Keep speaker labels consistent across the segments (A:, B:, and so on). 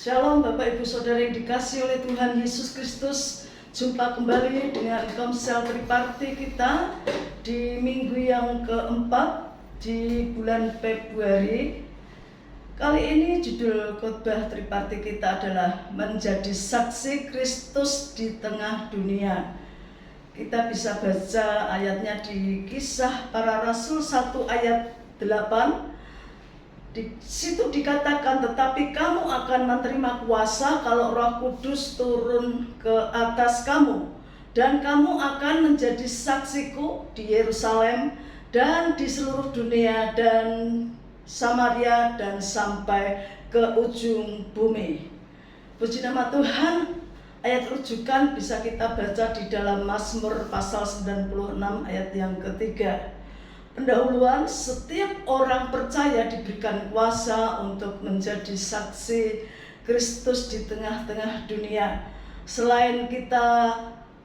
A: Shalom Bapak Ibu Saudara yang dikasihi oleh Tuhan Yesus Kristus. Jumpa kembali dengan Komsel Triparti kita di minggu yang keempat di bulan Februari. Kali ini judul khotbah Triparti kita adalah Menjadi Saksi Kristus di Tengah Dunia. Kita bisa baca ayatnya di Kisah Para Rasul 1 ayat 8. Di situ dikatakan, tetapi kamu akan menerima kuasa kalau Roh Kudus turun ke atas kamu, dan kamu akan menjadi saksiku di Yerusalem dan di seluruh dunia dan Samaria dan sampai ke ujung bumi. Puji nama Tuhan. Ayat rujukan bisa kita baca di dalam Mazmur pasal 96 ayat yang ketiga. Pendahuluan, setiap orang percaya diberikan kuasa untuk menjadi saksi Kristus di tengah-tengah dunia. Selain kita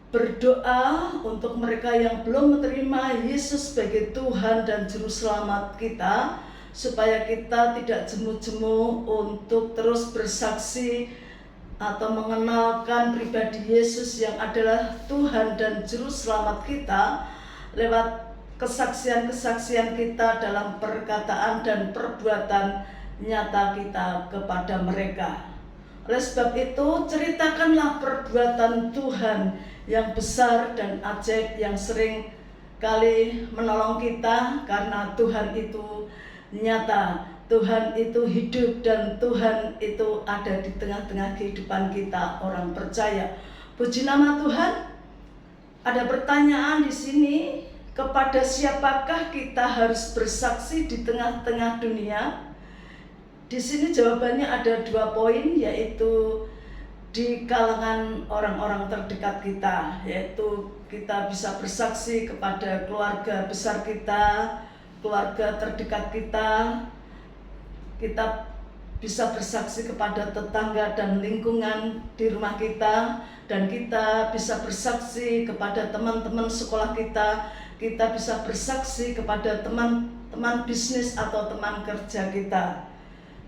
A: berdoa untuk mereka yang belum menerima Yesus sebagai Tuhan dan Juru Selamat kita, supaya kita tidak jemu-jemu untuk terus bersaksi atau mengenalkan pribadi Yesus yang adalah Tuhan dan Juru Selamat kita lewat kesaksian-kesaksian kita dalam perkataan dan perbuatan nyata kita kepada mereka. Oleh sebab itu, ceritakanlah perbuatan Tuhan yang besar dan ajaib yang sering kali menolong kita, karena Tuhan itu nyata, Tuhan itu hidup, dan Tuhan itu ada di tengah-tengah kehidupan kita orang percaya. Puji nama Tuhan. Ada pertanyaan di sini, kepada siapakah kita harus bersaksi di tengah-tengah dunia? Di sini jawabannya ada 2 poin, yaitu di kalangan orang-orang terdekat kita, yaitu kita bisa bersaksi kepada keluarga besar kita, keluarga terdekat kita. Kita bisa bersaksi kepada tetangga dan lingkungan di rumah kita, dan kita bisa bersaksi kepada teman-teman sekolah kita. Kita bisa bersaksi kepada teman-teman bisnis atau teman kerja kita.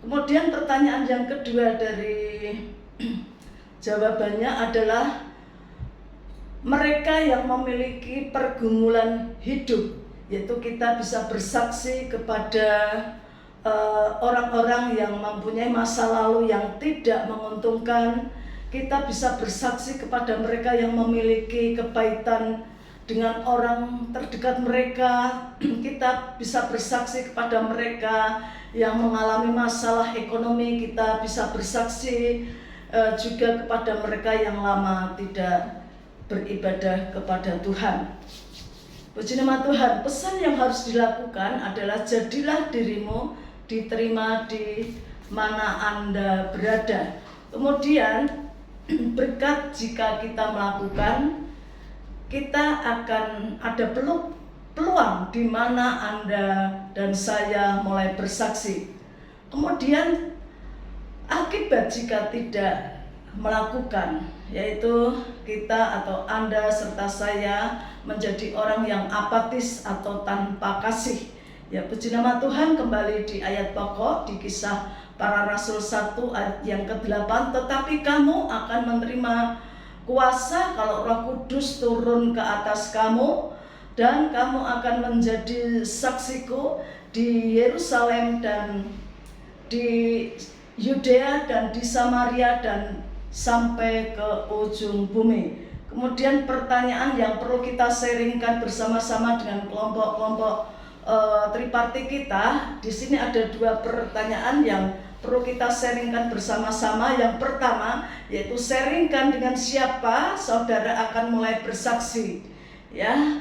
A: Kemudian pertanyaan yang kedua dari jawabannya adalah mereka yang memiliki pergumulan hidup, yaitu kita bisa bersaksi kepada orang-orang yang mempunyai masa lalu yang tidak menguntungkan. Kita bisa bersaksi kepada mereka yang memiliki kepahitan dengan orang terdekat mereka. Kita bisa bersaksi kepada mereka yang mengalami masalah ekonomi. Kita bisa bersaksi juga kepada mereka yang lama tidak beribadah kepada Tuhan. Puji nama Tuhan. Pesan yang harus dilakukan adalah jadilah dirimu diterima di mana Anda berada. Kemudian berkat jika kita melakukan, kita akan ada peluang di mana Anda dan saya mulai bersaksi. Kemudian akibat jika tidak melakukan, yaitu kita atau Anda serta saya menjadi orang yang apatis atau tanpa kasih. Ya, puji nama Tuhan. Kembali di ayat pokok di Kisah Para Rasul 1 ayat yang ke-8, tetapi kamu akan menerima kuasa kalau Roh Kudus turun ke atas kamu, dan kamu akan menjadi saksiku di Yerusalem dan di Yudea dan di Samaria dan sampai ke ujung bumi. Kemudian pertanyaan yang perlu kita sharingkan bersama-sama dengan kelompok-kelompok triparti kita. Di sini ada 2 pertanyaan yang perlu kita sharingkan bersama-sama. Yang pertama, yaitu sharingkan dengan siapa saudara akan mulai bersaksi, ya.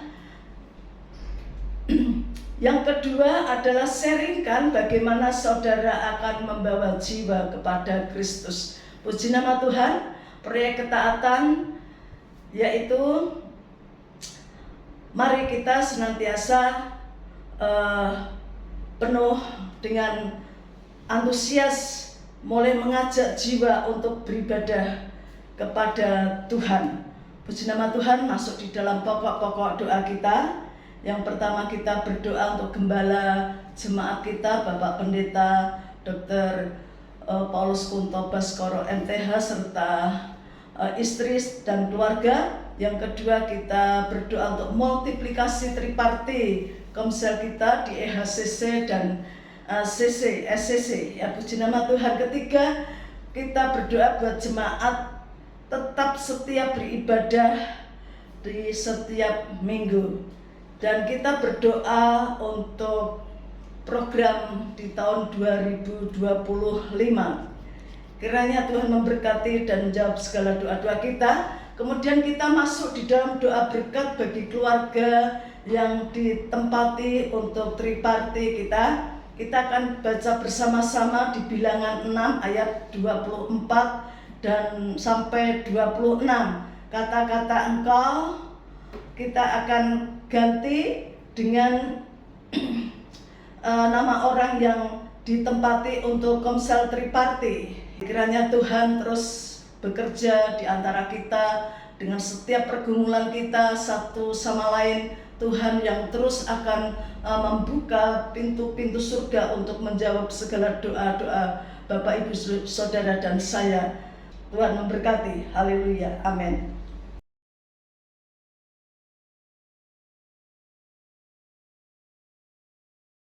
A: Yang kedua adalah sharingkan bagaimana saudara akan membawa jiwa kepada Kristus. Puji nama Tuhan. Proyek ketaatan, yaitu mari kita senantiasa penuh dengan antusias mulai mengajak jiwa untuk beribadah kepada Tuhan. Puji nama Tuhan. Masuk di dalam pokok-pokok doa kita. Yang pertama, kita berdoa untuk gembala jemaat kita, Bapak Pendeta Dr. Paulus Kunto Baskoro MTH serta istri dan keluarga. Yang kedua, kita berdoa untuk multiplikasi triparti komsel kita di EHCC dan SCC. Ya, puji nama Tuhan. Ketiga, kita berdoa buat jemaat tetap setia beribadah di setiap minggu. Dan kita berdoa untuk program di tahun 2025. Kiranya Tuhan memberkati dan menjawab segala doa-doa kita. Kemudian kita masuk di dalam doa berkat bagi keluarga yang ditempati untuk triparti kita. Kita akan baca bersama-sama di Bilangan 6 ayat 24 dan sampai 26. Kata-kata engkau kita akan ganti dengan nama orang yang ditempati untuk komsel triparti. Kiranya Tuhan terus bekerja di antara kita dengan setiap pergumulan kita satu sama lain. Tuhan yang terus akan membuka pintu-pintu surga untuk menjawab segala doa-doa Bapak, Ibu, Saudara, dan saya. Tuhan memberkati. Haleluya. Amin.